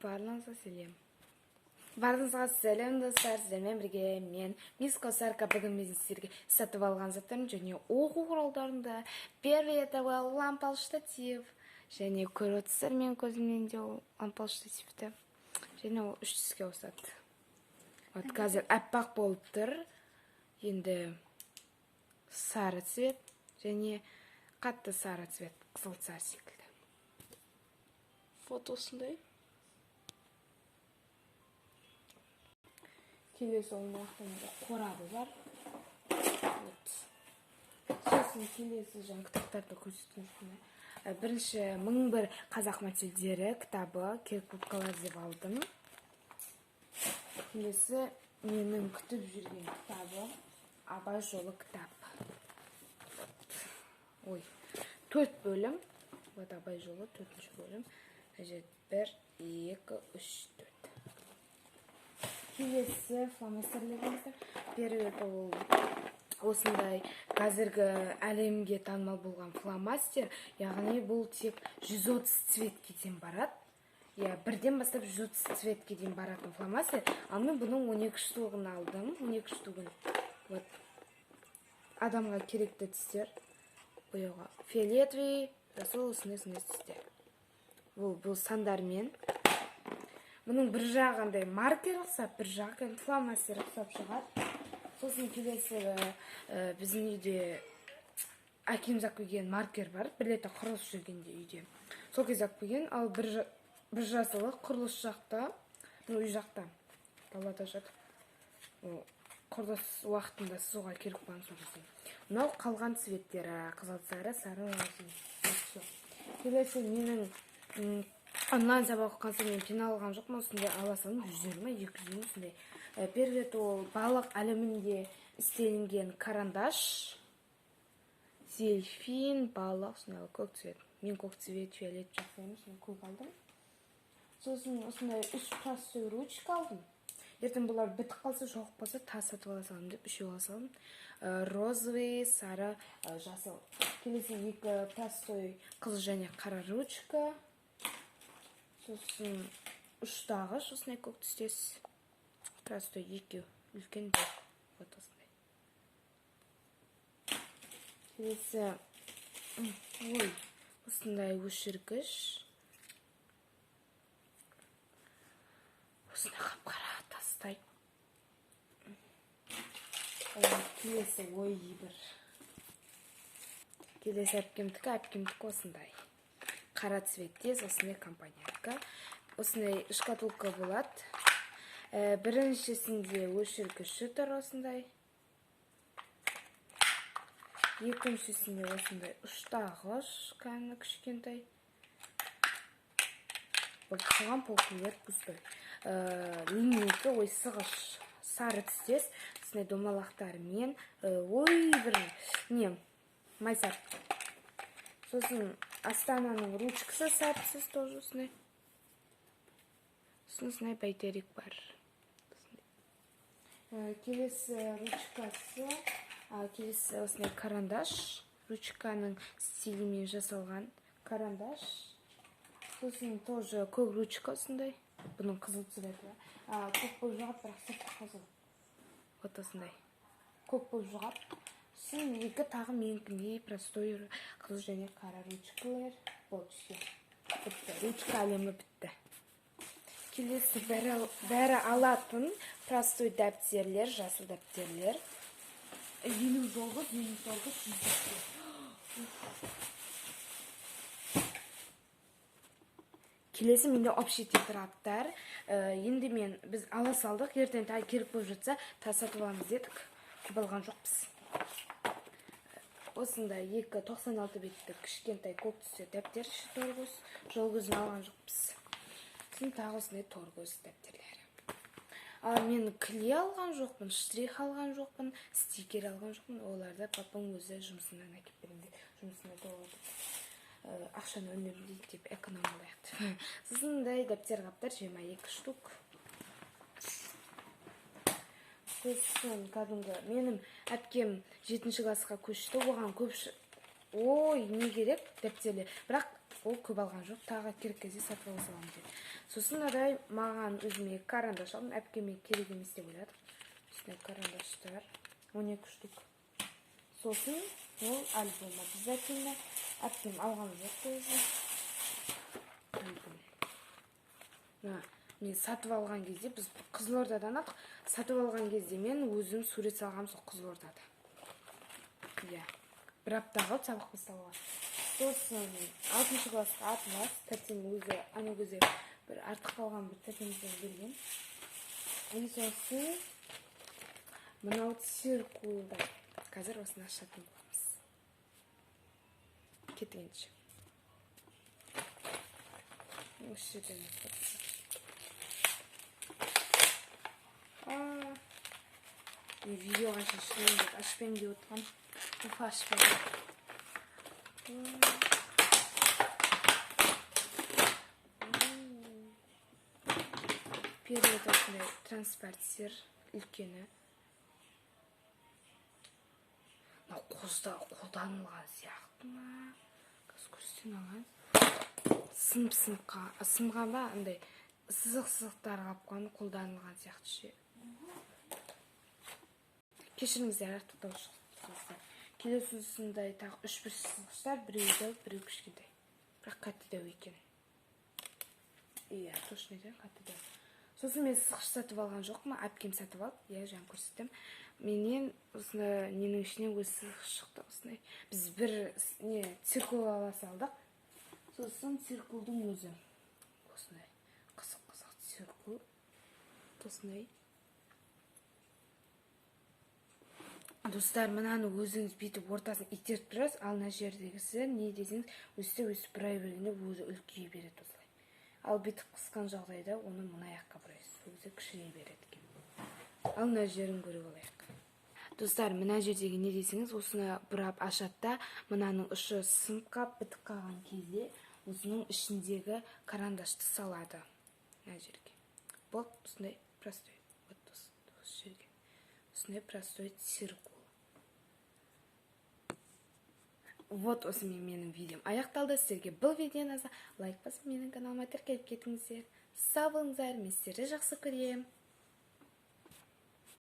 Барлығыңызға сәлем. Барлығыңызға сәлем достар, сіздермен бірге мен Мисс Косарка. Бүгін мен сіздерге сатып алған заттарым және оқу құралдарында первый это лампалы штатив. Және көріп отырсыздар, мен көзімнен де лампалы штативті. Және ол 300-ге ауысады. Вот қазір аппақ болып тұр. Енді сары цвет және қатты сары цвет, қызыл сары секілді. Фотосындай. Келесі оның уақытында қорабы бар. Сосын келесі жаңа кітаптарды көрсеткен. Бірінші 1001 қазақ мәтелдері кітабы Киркуткалар деп алдым. Келесі менің күтіп жүрген кітабы Абай жолы кітап. Ой, 4 бөлім. Вот Абай жолы 4-ші бөлім. 1, 2, 3, 4. Келесі фломастерлерімізді. Первый ол осындай қазіргі әлемге танымал болған фломастер. Яғни бұл тек 130 цветке дейін барады. Бірден бастап 130 цветке дейін баратын фломастер. Ал мен бұның 12 штугын алдым. 12 штугын. Вот. Адамға керекті түстер. Бұйыға фиолетовый, жасыл осындай түстер. Бұл сандармен. Бұның бір жағындай маркер ұқсап, бір жағы фломастер ұқсап шығады. Сосын келесі біздің үйде әкем зақ көйген маркер бар. Бір рет құрылыс жүргенде үйде. Сол кез зақ көйген, ал бір жасылы құрылыс жақта, үй жақта. Палата жат. Құрылыс уақытында суға керіп қойған соғысын. Мынау қалған цветтері, қызыл сары, сары оғасын. Келесі менің онлайн сабақ оқыған мен пен алған жоқпын, осындай аласам 120-200 осындай. Первый ол балық әлемінде істелінген карандаш, дельфин, балық, осындай көк цвет. Мен көк цвет, фиолет жақсаймын, осындай көк алдым. Сосын осындай 3 простой ручка алдым. Ертең бұлар бітіп қалса, жоқ болса, тас сатып ала салым деп 3 ала салым. Розовый, сары, жасыл. Келесі 2 простой қызыл және қара ручка. Сосын ұштағыш, осындай көк түстес. Простой 2 үлкен бір. Вот осындай. Келесі осындай өшіргіш. Осындай қап-қара тастай. Келесі бір. Келесі әпкемдікі осындай. Қара цветтес, осындай компанияка. Осындай шкатулка болады. Біріншісінде өшіргіші тұр осындай. Екіншісінде осындай ұштағыш, кәні кішкентай. Бұған полкілер бұздай. Линейкі, сығыш, сары түстес. Осындай домалақтарымен. Майсар. Сосын Астананың ручкасы сарысыз тоже осындай. Осындай бәйтерек бар. Келесі ручкасы, келесі осындай карандаш. Ручканың стилімен жасалған карандаш. Сосын тоже көк ручка осындай. Бұның қызыл цветі. Көк болып жағап, бірақ сырты қызыл. Вот осындай. Көк болып жағап. Сосын 2 тағы менкіндей простой қызыл және қара ручкалар. Бұл түске. Ручка әлемі бітті. Келесі бәрі алатын простой дәптерлер, жасыл дәптерлер. 59, 100. Келесі менде общий тетрадтар. Енді біз ала салдық, ертең тағы керек болып жатса, тасатып аламыз дедік. Көп алған жоқпыз. Осында 296 беттік кішкентай көк түсті дәптер торгөз. Жол көзін алған жоқпыз. Сосын тағы осындай торгөз дәптерлері. Ал мен клей алған жоқпын, штрих алған жоқпын, стикер алған жоқпын. Оларды папам өзі жұмысынан әкеп беремде. Жұмысына толады. Ақшаны үнемдейді деп экономалайды. Сосын дәптер қаптар 22 штук. Сосын кәдімгі менің әпкем 7-ші классқа көшті, оған көпші не керек дәптерлер. Бірақ ол көп алған жоқ, тағы керек кезде сатып ала саламын деп. Сосын мынадай маған өзіме карандаш алдым, әпкеме керек емес деп ойладым. Осындай карандаштар 12 штук. Сосын ол альбом обязательно. Әпкем алған жоқ өзі. Мен сатып алған кезде, біз Қызылордадан ақ сатып алған кезде мен өзім сурет салғам сол Қызылордада. Бір апта қалды сабақ басталуға. Сосын 6-шы классқа атлас, тәтем өзі ана көзе бір артық қалған бір тәтемізден берген. Сосын мынау циркулда. Қазір осыны ашатын боламыз. Кеткенше. Осы жерден видеоға шешілген деп ашпен деп отырған. Уфа ашпен. Период осындай транспортер үлкені. Қозда қолданылған сияқты ма? Көз көрсетен алған. Сынған ба? Андай сызық-сызықтар қапқан қолданылған сияқты ше. Кешіріңіздер, артықтау шығыстар. Келесі осындай тағы 3-1 сызғыштар, біреуді, біреу кішкентай. Бірақ қатты дәу екен. Точно екен, қатты дәу. Сосын мен сызғыш сатып алған жоқ ма? Әпкем сатып алып, жаңа көрсеттім. Менен осындай ненің ішінен өз сызғыш шықты осындай. Біз бір циркул ала салдық. Сосын циркулдың өзі. Осындай қызық-қызық циркул. Осындай. Достар, мынаны өзіңіз бүйтіп ортасын итеріп тұрасыз, ал мына жердегісі не десеңіз, өсіп бұрай бергенде өзі үлкейе береді осылай. Ал бүйтіп қысқан жағдайда оны мына аяққа бұрайсыз, өзі кішірейе береді екен. Ал мына жерін көріп алайық. Достар, мына жердегі не десеңіз, осыны бұрап ашады да, мынаның ұшы сынып қалып бітіп қалған кезде осының ішіндегі карандашты салады мына жерге. Бұл осындай простой. Осы жерге. Осындай простой циркул. Вот осымен менің видеом аяқталды. Сіздерге бұл видеоны ұнаса, лайк басып менің каналыма тіркеліп кетіңіздер. Сау болыңыздар, мен сіздерді жақсы көремін.